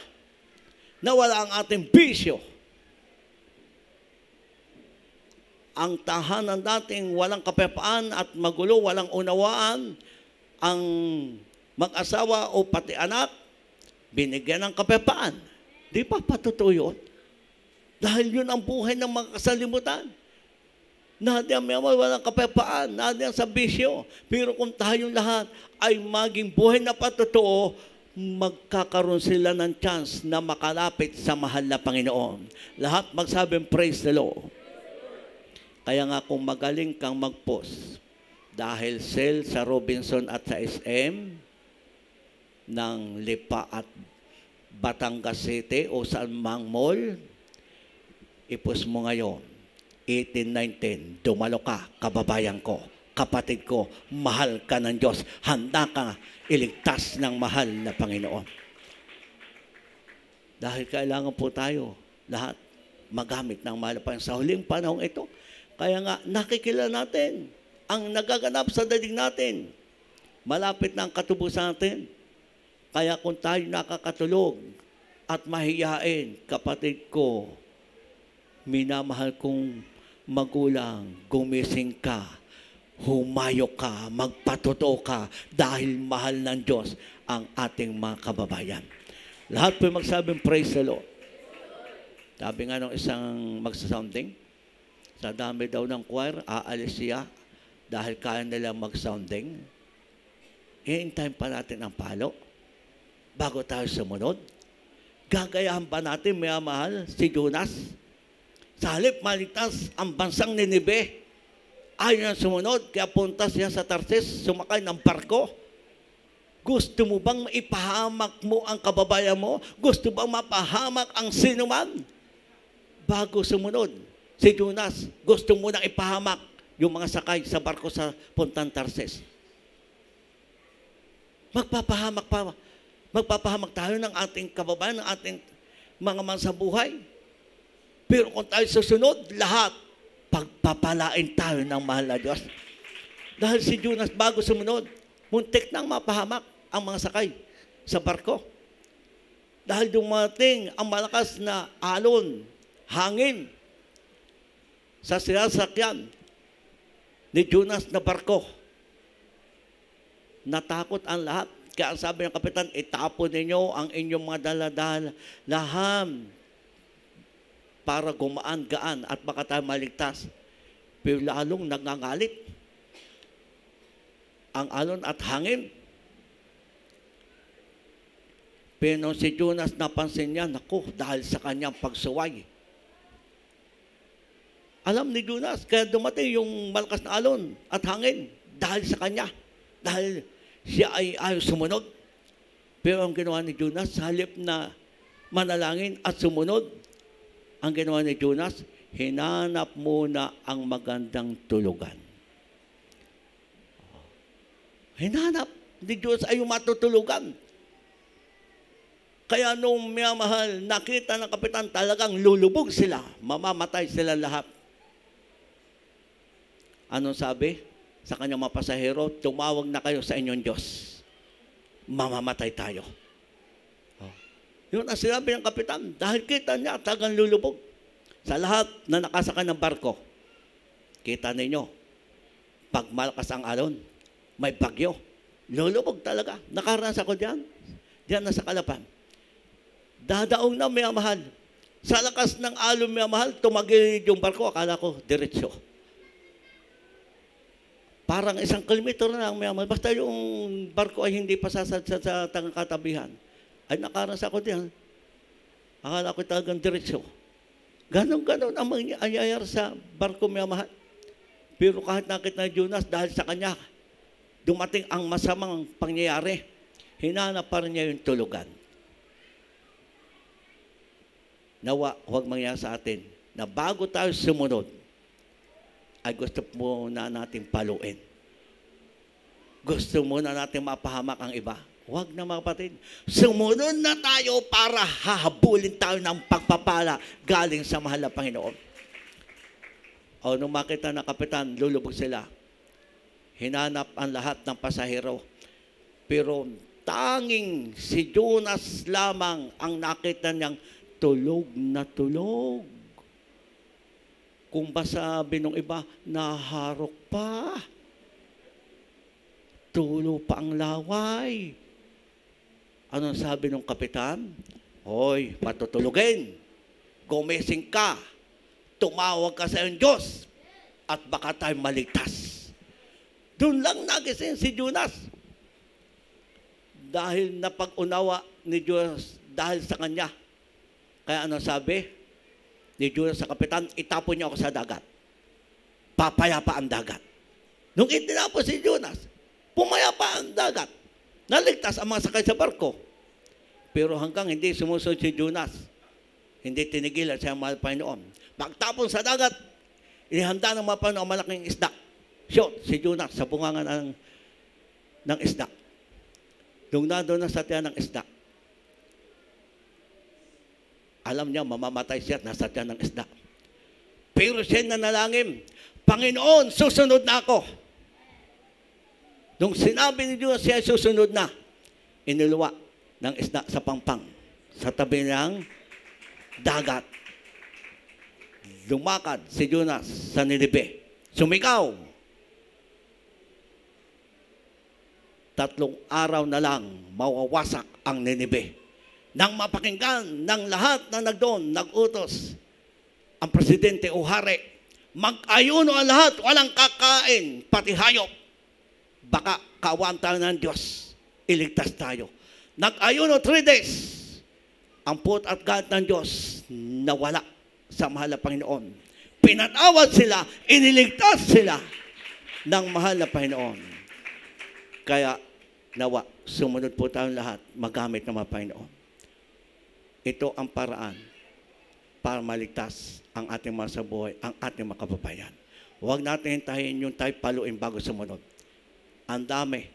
nawala ang ating bisyo. Ang tahanan nating walang kapayapaan at magulo, walang unawaan, ang mag-asawa o pati anak, binigyan ng kapayapaan. Di ba patotoo yun? Dahil yun ang buhay ng mga kasalimutan. Nadyan may walang kapayapaan, nadyan sa bisyo. Pero kung tayong lahat ay maging buhay na patotoo, magkakaroon sila ng chance na makalapit sa mahal na Panginoon. Lahat magsabing praise the Lord. Kaya nga kung magaling kang mag-post, dahil sale sa Robinson at sa SM, ng Lipa at Batangas City o saan mang mall, i-post mo ngayon. 18-19, dumalo ka, kababayan ko, kapatid ko, mahal ka ng Diyos, handa ka iligtas ng mahal na Panginoon. Dahil kailangan po tayo lahat magamit ng mahal na Panginoon sa huling panahong ito. Kaya nga, nakikilala natin ang nagaganap sa daig natin. Malapit na ang katubusan natin. Kaya kung tayo nakakatulog at mahiyain, kapatid ko, minamahal kong magulang, gumising ka, humayo ka, magpatotoo ka, dahil mahal ng Diyos ang ating mga kababayan. Lahat po magsabing praise the Lord. Sabi nga ng isang magsasounding, sa dami daw ng choir, aalis siya dahil kaya nila mag-sounding. Hintayin pa natin ang palo bago tayo sumunod. Gagayahan pa natin, may mahal, si Jonas. Sa halip maligtas ang bansang Ninibe, ayaw na sumunod, kaya punta siya sa Tarsis, sumakay ng barko. Gusto mo bang maipahamak mo ang kababayan mo? Gusto bang mapahamak ang sinuman? Bago sumunod, si Jonas, gusto mo nang ipahamak yung mga sakay sa barko sa Puntang Tarses. Magpapahamak tayo ng ating kababayan, ng ating mga mansabuhay. Pero kung tayo susunod, lahat, pagpapalain tayo ng mahal na Diyos. Dahil si Jonas, bago sumunod, muntik nang mapahamak ang mga sakay sa barko. Dahil dumating ang malakas na alon, hangin, sa sinasakyan ni Jonas na barko. Natakot ang lahat. Kaya sabi ng kapitan, itapon ninyo ang inyong mga daladala laham para gumaan-gaan at baka tayo maligtas. Pero lalong nangangalit ang alon at hangin. Pero nung si Jonas napansin niya, naku, dahil sa kanyang pagsuway. Alam ni Jonas, kaya dumating yung malakas na alon at hangin dahil sa kanya. Dahil siya ay ayaw sumunod. Pero ang ginawa ni Jonas, halip na manalangin at sumunod, ang ginawa ni Jonas, hinanap muna ang magandang tulugan. Hinanap ni Jonas ay yung matutulugan. Kaya nung minamahal, nakita ng kapitan talagang lulubog sila. Mamamatay sila lahat. Anong sabi? Sa kanyang mga pasahero, tumawag na kayo sa inyong Diyos. Mamamatay tayo. Yun ang sinabi ng kapitan. Dahil kita niya talagang lulubog. Sa lahat na nakasakay ng barko, kita ninyo, pag malakas ang alon, may bagyo. Lulubog talaga. Nakaranas ako diyan. Diyan na sa Kalapan. Dadaong na may mahal. Sa lakas ng alon may mahal, tumagilid yung barko. Akala ko, diretsyo. Parang 1 kilometro na lang may mahal. Basta yung barko ay hindi pasasad sa katabihan. Ay nakaranas ako diyan. Akala ko talagang diretsyo. Ganon-ganon ang mangyayari sa barko may mahal. Pero kahit nakita na Jonas, dahil sa kanya, dumating ang masamang pangyayari, hinanap pa rin niya yung tulugan. Nawa, huwag mangyayari sa atin na bago tayo sumunod, ay gusto muna natin paluin. Gusto muna natin mapahamak ang iba. Huwag na mga kapatid. Sumunod na tayo para hahabulin tayo ng pagpapala galing sa mahal na Panginoon. O nung makita na kapitan, lulubog sila. Hinanap ang lahat ng pasahero. Pero tanging si Jonas lamang ang nakita niyang tulog na tulog. Kung ba sabi ng iba, naharok pa. Tulo pa ang laway. Anong sabi ng kapitan? Hoy, patutulugin. Gumising ka. Tumawag ka sa iyong Diyos. At baka tayo maligtas. Doon lang nagising si Jonas. Dahil napag-unawa ni Diyos dahil sa kanya. Kaya ano sabi ni Jonas sa kapitan, itapon niyo ako sa dagat. Papayapa ang dagat. Nung itinapon si Jonas, pumayapa ang dagat. Naligtas ang mga sakay sa barko. Pero hanggang hindi sumusunod si Jonas, hindi tinigilan siya ang mahal Panginoon. Pagtapon sa dagat, inihanda ng mga Panginoon ang malaking isda. Shot, si Jonas sa bungangan ng isda. Nung nandun na sa tiyan ng isda, alam niya, mamamatay siya at nasa tiyan ng isda. Pero siya nanalangin, Panginoon, susunod na ako. Nung sinabi ni Diyos siya susunod na, iniluwa ng isda sa pangpang, sa tabi ng dagat. Lumakad si Jonas sa Ninive. Sumigaw. 3 araw na lang mawawasak ang Ninive. Nang mapakinggan ng lahat na nagdoon, nag-utos ang presidente o hari, mag-ayuno ang lahat, walang kakain, pati hayop. Baka kaawaan tayo ng Diyos, iligtas tayo. Nag-ayuno 3 days. Ang put at galit ng Diyos nawala sa mahal na Panginoon. Pinatawad sila, iniligtas sila ng mahal na Panginoon. Kaya nawa, sumunod po tayong lahat, magamit ng mga Panginoon. Ito ang paraan para maligtas ang ating mga sa buhay, ang ating mga kababayan. Huwag natin hintayin yung tayo paluin bago sumunod. Ang dami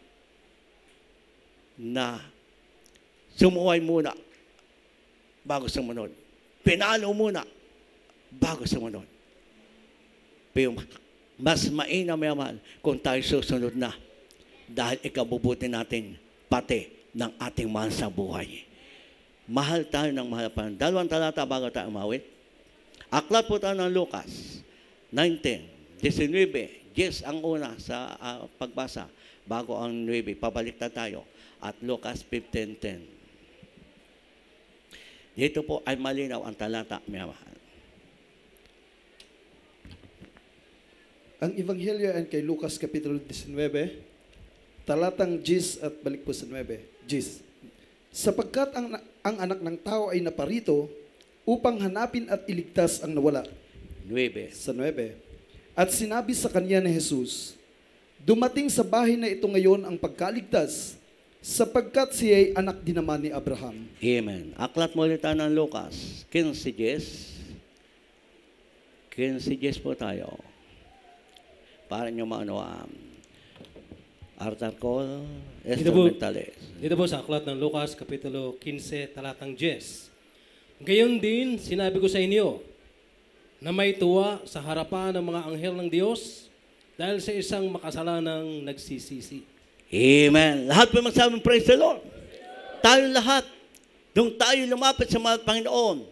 na sumuway muna bago sumunod. Pinalo muna bago sumunod. Pero mas mainam yaman kung tayo susunod na dahil ikabubuti natin pati ng ating mahal sa buhay. Mahal tayo ng mahal pa. 2 talata bago tayo umawit. Aklat po tayo ng Lucas 19, 19. Yes, ang una sa pagbasa bago ang 9. Pabalik na tayo. At Lucas 15:10. Dito po ay malinaw ang talata, mga mahal. Ang Ebanghelyo ay kay Lucas Kapitulo 19, talatang 10 at balik po sa 9. 10. Sapagkat ang anak ng tao ay naparito upang hanapin at iligtas ang nawala. 9. Sa 9. At sinabi sa kanya ni Jesus, dumating sa bahay na ito ngayon ang pagkaligtas, sapagkat siya ay anak din naman ni Abraham. Amen. Aklat mo ulit tayo ng Lucas 15:10. 15:10 po tayo. Para nyo maano article, instrumentales. Dito po sa aklat ng Lucas, Kapitulo 15, talatang 10. Gayon din, sinabi ko sa inyo, na may tuwa sa harapan ng mga anghel ng Diyos dahil sa isang makasalanang nagsisisi. Amen. Lahat po magsabing praise the Lord. Tayo lahat, nung tayo lumapit sa mga Panginoon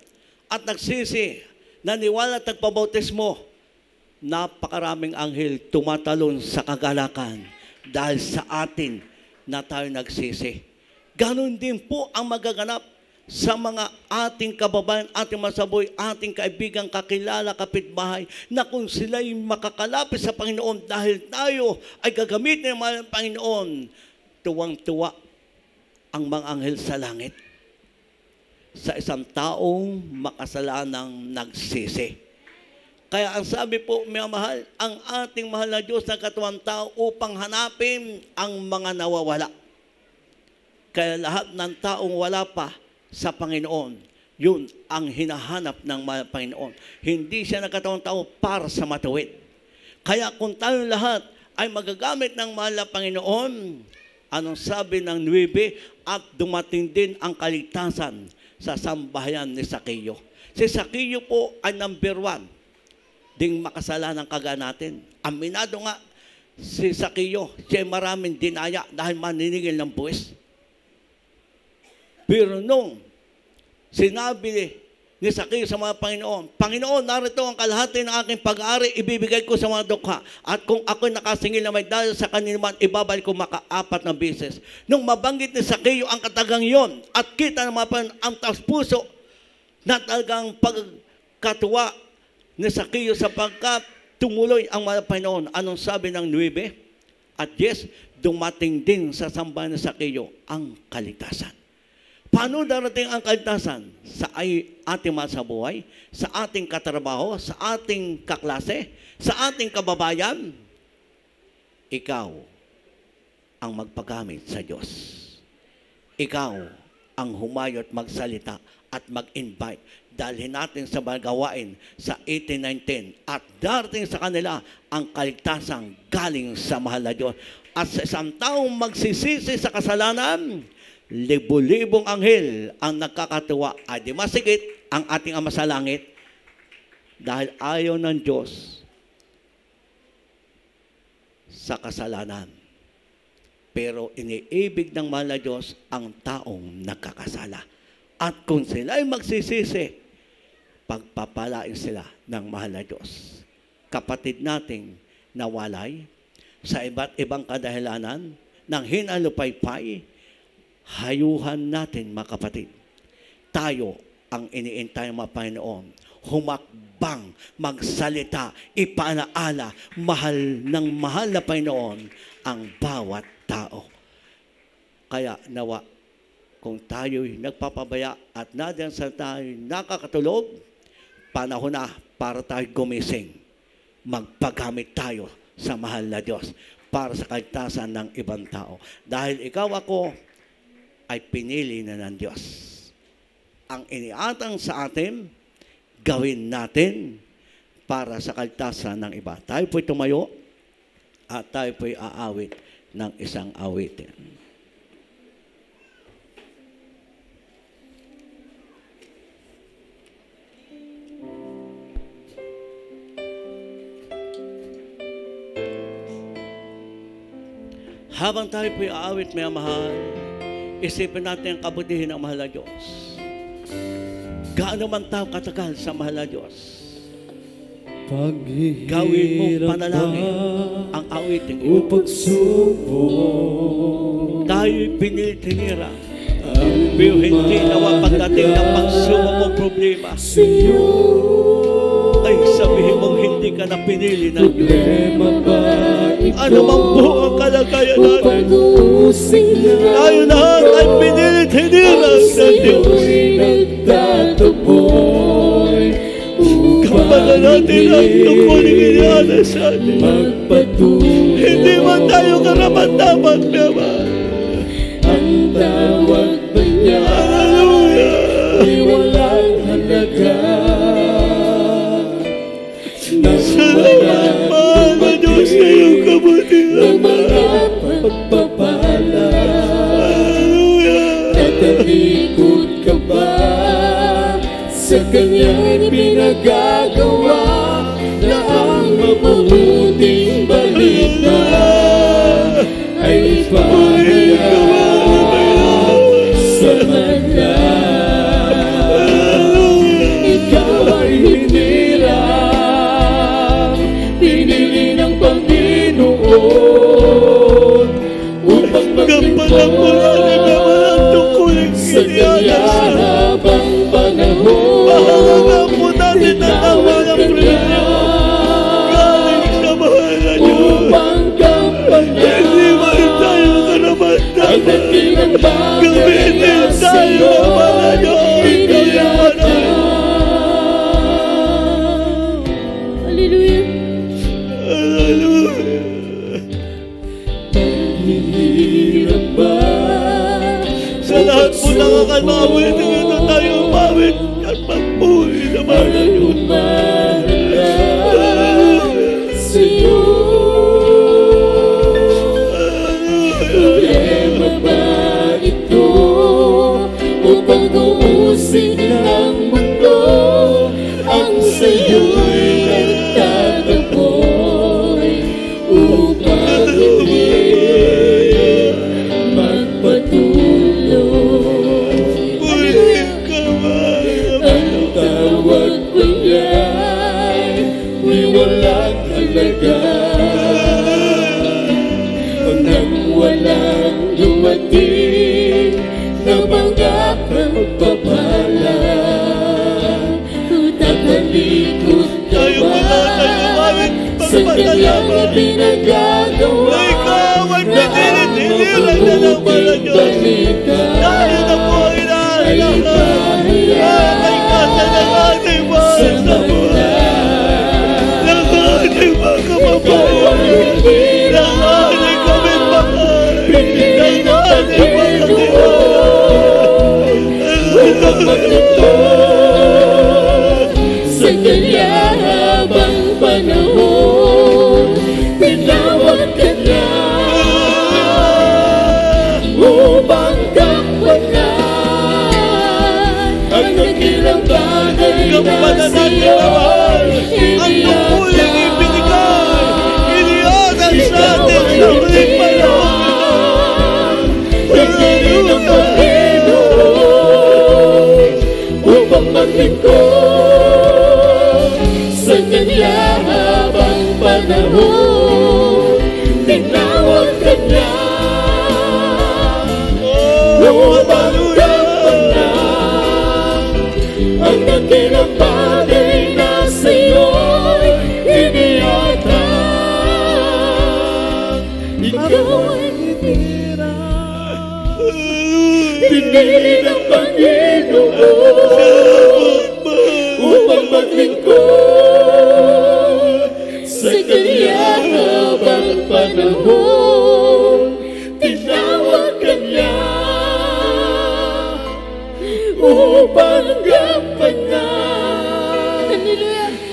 at nagsisi, naniwala at nagpabautismo, napakaraming anghel tumatalon sa kagalakan dahil sa atin na tayo nagsisi. Ganon din po ang magaganap sa mga ating kababayan, ating masaboy, ating kaibigan, kakilala, kapitbahay, na kung sila'y makakalapit sa Panginoon dahil tayo ay gagamitin ng mga Panginoon, tuwang-tuwa ang mga anghel sa langit sa isang taong makasalanang nagsisi. Kaya ang sabi po, mga mahal, ang ating mahal na Diyos na katuwang tao upang hanapin ang mga nawawala. Kaya lahat ng taong wala pa sa Panginoon, yun ang hinahanap ng mga Panginoon. Hindi siya nagkatawang tao para sa matuwid. Kaya kung tayo lahat ay magagamit ng mahal na Panginoon, anong sabi ng 9, at dumating din ang kaligtasan sa sambahayan ni Zaccheo. Si Zaccheo po ay number 1 ding makasalanang kaga natin. Aminado nga si Zaccheo, siya maraming dinaya dahil maniningil ng buwis. Pero nung sinabi ni Zaccheo sa mga Panginoon, Panginoon, narito ang kalahati ng aking pag-aari, ibibigay ko sa mga dukha. At kung ako'y nakasingil na may dahil sa kanila man, ibabalik ko maka-4 na beses. Nung mabanggit ni Zaccheo ang katagang yon, at kita ng mga Panginoon ang taos puso na talagang pagkatuwa ni Zaccheo sapagkat tumuloy ang mga Panginoon. Anong sabi ng 9? At yes, dumating din sa sambahan ni Zaccheo ang kaligtasan. Paano darating ang kaligtasan? Sa ating mga sa buhay, sa ating katrabaho, sa ating kaklase, sa ating kababayan? Ikaw ang magpagamit sa Diyos. Ikaw ang humayo at magsalita at mag-invite. Dalhin natin sa mga gawain sa 18:19 at darating sa kanila ang kaligtasan galing sa mahal na Diyos. At sa isang taong magsisisi sa kasalanan, libo-libong anghel ang nagkakatuwa ay di masigit ang ating Ama sa langit dahil ayaw ng Diyos sa kasalanan. Pero iniibig ng mahal na Diyos ang taong nagkakasala. At kung sila ay magsisisi, pagpapalain sila ng mahal na Diyos. Kapatid nating nawalay sa iba't ibang kadahilanan ng hinalupaypay, hayuhan natin, mga kapatid. Tayo ang iniintay ng mga Panginoon. Humakbang, magsalita, ipanaala, mahal ng mahal na Panginoon ang bawat tao. Kaya nawa, kung tayo'y nagpapabaya at nadyan sa tayo'y nakakatulog, panahon na para tayo gumising. Magpagamit tayo sa mahal na Diyos. para sa kaligtasan ng ibang tao. Dahil ikaw ako ay pinili na ng Diyos. Ang iniatang sa atin, gawin natin para sa kaligtasan ng iba. Tayo po'y tumayo at tayo po'y aawit ng isang awitin. Habang tayo po'y aawit, may mahal, isipin natin ang kabutihan ng mahal na Diyos. Gaano man tayo katagal sa mahal na Diyos, gawin mong panalangin ang awiting ito. Tayo'y pinitinira. Pero hindi nawa pagdating ng pagsubok o problema, ay sabihin mong hindi ka na pinili ng Diyos. Ano mang buong kalagayan natin, tayo lahat ay pinitinira ng Diyos. Kapag natin ang tungkulin inihala sa atin, hindi man tayo karapat-dapat, naman. Ang tawag ba niya? Hallelujah! Di walang halaga. Salamat, mahal na Diyos, sa iyong kabutihan. Ng mga pagpapala. Hallelujah! Natalikod ka ba sa kanyang pinagagawa na ang mabuting balita ay ipahayag sa kanya? Ikaw ay hinirang, pinili ng Panginoon upang Gampalang mo na walang tungkulin sa kanya inihala. habang panahon. Mahangagan po natin ang tawa ng premio. Galing sa mahal na Diyos. Upang gampanan Hindi man tayo ang karapat-dapat. dakilang bagay Gamitin na tayo sa'yo ang mahal na Diyos. iniyatan. Hallelujah. Hallelujah. Paghihirap ba Sa lahat po ng akalmawit, ito tayo umawit at magpuhi na mahal na Diyos. sa'yo? Problema ba ito upang uusin ng mundo ang sa'yo'y nagtataboy upang hindi magpatuloy? Puhin ka, mahal na Ang tawag ko niya'y may walang halaga. Nang walang dumating na mga pagpapala, tatalikod ka tayo ba mula tayo umawit sa kanyang pagpasalamat. pinagagawa Ikaw ay pinili-tinilang na ng mahal na Diyos. balita Tayo na po ay ay nahalahan. ipahayag Ay kasa ng ating mahal sa na buhay. kanya? Ng ating mga Ikaw kababayan. ay hinirang, Ng ating kapitbahay. pinili Ng ng ating mga Panginoon upang maglingkod sa kanya habang panahon. Tinawag ka niya upang gampanan ang dakilang bagay na Gampanan natin sa'yo naman ang tungkulin ibinigay. Iniatan sa atin sa huling panahon. Pinili ng Panginoon upang maglingkod sa kanya habang panahon. Tinawag ka niya upang gampanan ang dakilang bagay na sa'yo'y iniyatan. Ikaw ay pinili ng Panginoon upang maglingkod sa kanya habang panahon. upang gampanan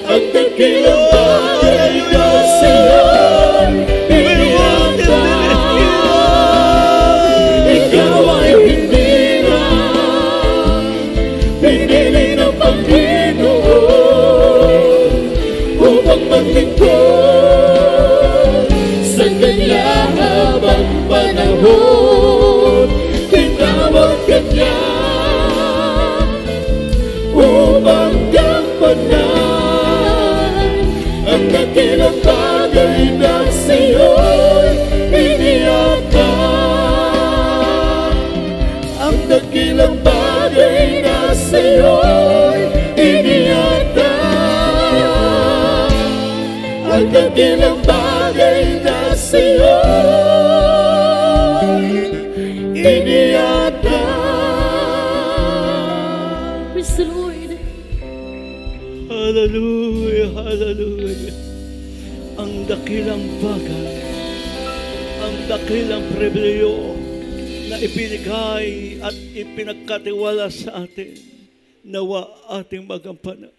ang dakilang bagay na sa'yo'y inihanda. Ikaw ay pinili ng Panginoon upang maglingkod sa Kanya habang panahon. Tinawag ka niya upang gampanan ang dakilang bagay na sa'yo'y inihanda. Ang dakilang bagay na sa'yo'y inihanda. Ang dakilang bagay na sa'yo'y inihanda. Praise the Lord. Hallelujah, hallelujah. Ang dakilang bagay, ang dakilang pribileyo na ibinigay at ipinagkatiwala sa atin, nawa ating magampanan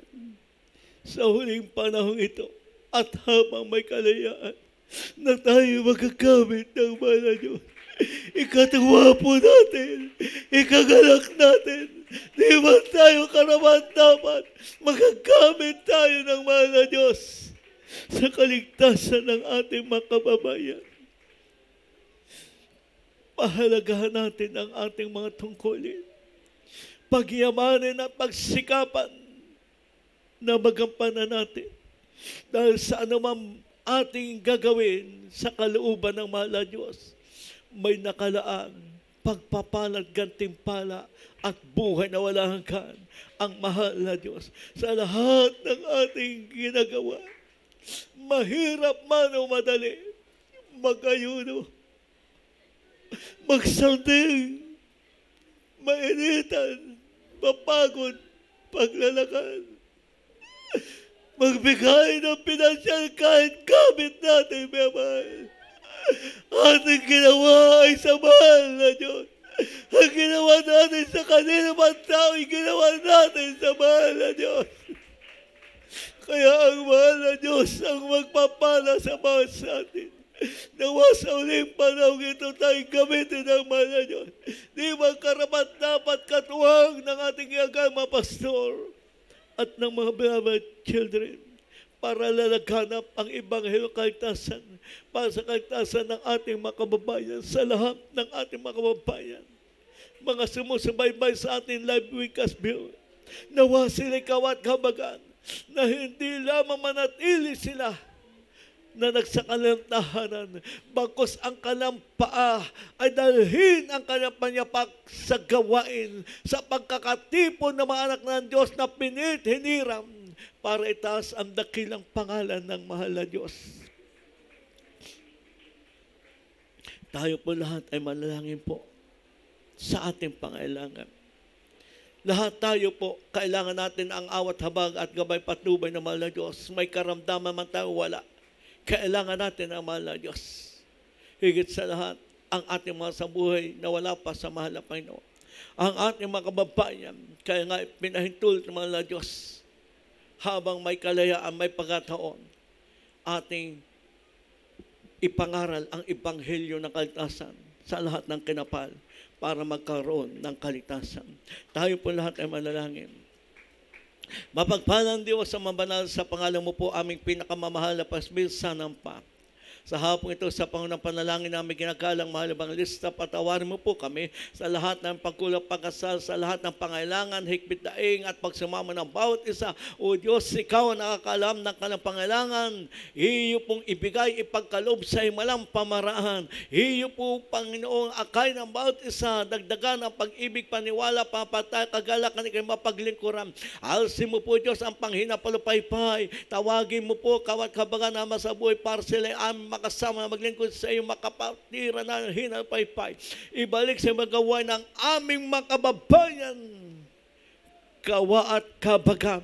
sa huling panahon ito at habang may kalayaan na tayo magagamit ng mahal na Diyos. Ikatuwa po natin, ikagalak natin, di ba tayo karapat-dapat magagamit tayo ng mahal na Diyos sa kaligtasan ng ating mga kababayan. Pahalagahan natin ang ating mga tungkulin, pagyamanin at pagsikapan na magampanan natin dahil sa anumang ating gagawin sa kalooban ng mahal na Diyos, may nakalaan, pagpapalad, gantimpala at buhay na walang hanggan ang mahal na Diyos sa lahat ng ating ginagawa. Mahirap man o madali, magayuno, magsanding, mainitan, mapagod, paglalakad, magbigay ng pinansyal kahit gamit natin, may mahal. Ating ginawa ay sa mahal na Diyos. Ang ginawa natin sa kanila man tao, ginawa natin sa mahal na Diyos. Kaya ang mahal na Diyos ang magpapala sa mga sa atin. Nawa sa uling panahon ito tayo gamitin ng mahal na Diyos. Di magkarapat-dapat katuwang ng ating mga pastor at ng mga beloved children para lalaganap ang Ebanghelyo kaligtasan para sa kaligtasan ng ating mga kababayan, sa lahat ng ating mga kababayan. Mga sumusubaybay sa ating live webcast view, nawa sila'y kawat kabagan na hindi lamang manatili sila na nagsakalang tahanan, bagkus ang kanilang paa ay dalhin ang kanilang panyapak sa gawain, sa pagkakatipon ng mga anak ng Diyos na pinit, hiniram, para itaas ang dakilang pangalan ng mahal na Diyos. Tayo po lahat ay manalangin po sa ating pangailangan. Lahat tayo po, kailangan natin ang awat habag at gabay patnubay ng mahal na Diyos. May karamdaman man tayo, wala. Kailangan natin ang mahal na Diyos. Higit sa lahat, ang ating mga sambuhay na wala pa sa mahal na Panginoon. Ang ating mga kababayan, kaya nga pinahintulot ng mahal na Diyos, habang may kalayaan, may pagkataon, ating ipangaral ang Ebanghelyo ng kaligtasan sa lahat ng kinapal para magkaroon ng kaligtasan. Tayo po lahat ay manalangin. Mapagpalang Diyos sa mabanal sa pangalan mo po aming pinakamamahal na pasbil sanampa. Sa hapong ito, sa pangunang panalangin namin ginagalang mahal Evangelista, patawarin mo po kami sa lahat ng pagkulang pagkasal, sa lahat ng pangailangan, higpit daing at pagsumama ng bawat isa. O Diyos, ikaw ang nakakaalam ng kanilang pangailangan. Iyo pong ibigay, ipagkalob sa himalang pamaraan. Iyo po, Panginoon, akay ng bawat isa, dagdagan ang pag-ibig, paniwala, papatay, kagalakan, ikay mapaglingkuran. Alsin mo po, Diyos, ang panghina palupaypay. Tawagin mo po, kawat kabagan na masabuhay para sila aming makasama na maglingkod sa iyo, makapatira na hinapaypay. Ibalik sa magawa ng aming makababayan, kawa at kabagan,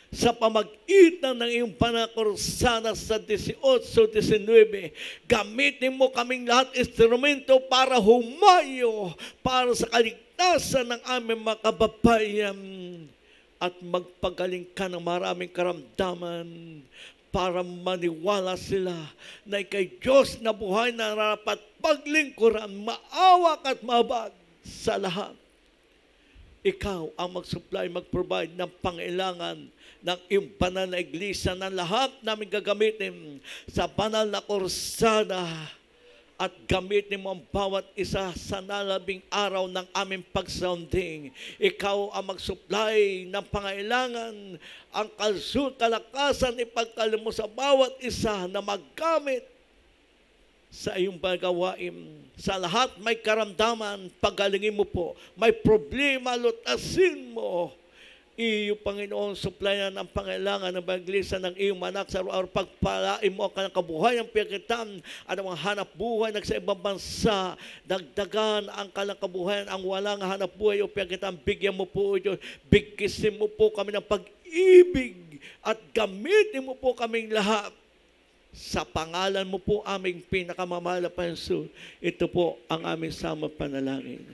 sa pamagitan ng iyong panakursana sa 18-19. Gamitin mo kaming lahat instrumento para humayo, para sa kaligtasan kaligtasan ng aming mga kababayan at magpagaling ka ng maraming karamdaman para maniwala sila na ikay Diyos na buhay na dapat paglingkuran, maawak at mabag sa lahat. Ikaw ang mag-supply, mag-provide ng pangailangan ng iyong banal na iglesia na lahat namin gagamitin sa banal na kursada at gamitin mo ang bawat isa sa nalabing araw ng aming pagsounding. Ikaw ang mag-supply ng pangailangan, ang kalakasan ipagkaloob mo sa bawat isa na maggamit sa iyong pagawain. Sa lahat may karamdaman, pagalingin mo po. May problema, lutasin mo. Iyo, Panginoon, supplyan ang pangailangan ng baglisa ng iyong anak sa araw-araw. Pagpalain mo ang kanyang kabuhayan, piyakitan, at ang hanap buhay sa ibang bansa. Dagdagan ang kanyang kabuhayan, ang walang hanap buhay o piyakitan. Bigyan mo po, Diyos. Bigkisin mo po kami ng pag-ibig at gamitin mo po kaming lahat. Sa pangalan mo po aming pinakamamahal na Panginoon. Ito po ang aming sama panalangin.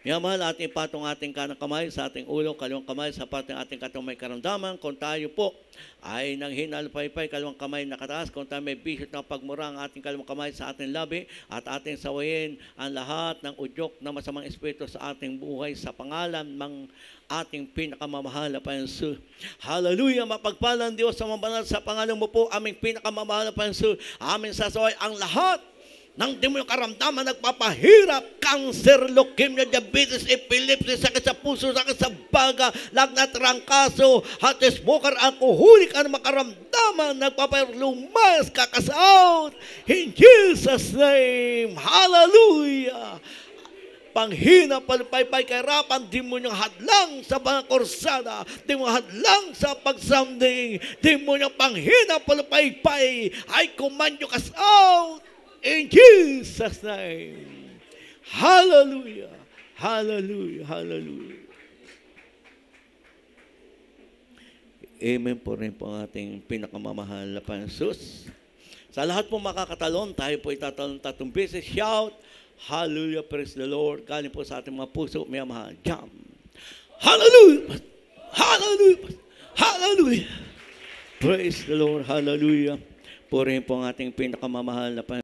Mahal, ating patong ating kanang kamay sa ating ulo, kaliwang kamay sa patong ating katong may karamdaman. Kung tayo po ay nang hinalpaypay, kaliwang kamay nakataas. Kung tayo may bisyo ng pagmura ang ating kaliwang kamay sa ating labi at ating sawayin ang lahat ng udyok na masamang espiritu sa ating buhay sa pangalan ng ating pinakamamahal na Panginoon. Hallelujah! Mapagpalang Diyos sa mabanal sa pangalan mo po, aming pinakamamahal na Panginoon. Amin sasaway ang lahat nang di mo yung karamdaman, nagpapahirap, cancer, leukemia, diabetes, epilepsy, sakit sa puso, sakit sa baga, lagnat, trangkaso, hot smoker, alcoholic, ano makaramdaman, nagpapahirap, lumas, kakasaot, in Jesus' name, hallelujah! Panghina, palipaypay, kahirapan, di mo niyang hadlang sa mga kursada, di mo hadlang sa pag-sounding, di mo niyang panghina, palipaypay, I command you cast out, in Jesus' name. Hallelujah. Hallelujah. Hallelujah. Amen po rin po ang ating pinakamamahal na Panginoon. Sa lahat po makakatalon, tayo po itatalon 3 beses. Shout, hallelujah, praise the Lord. Galing po sa ating mga puso, may mahal. Jump. Hallelujah. Hallelujah. Hallelujah. Praise the Lord. Hallelujah. Po rin po ang ating pinakamamahal na Panginoon.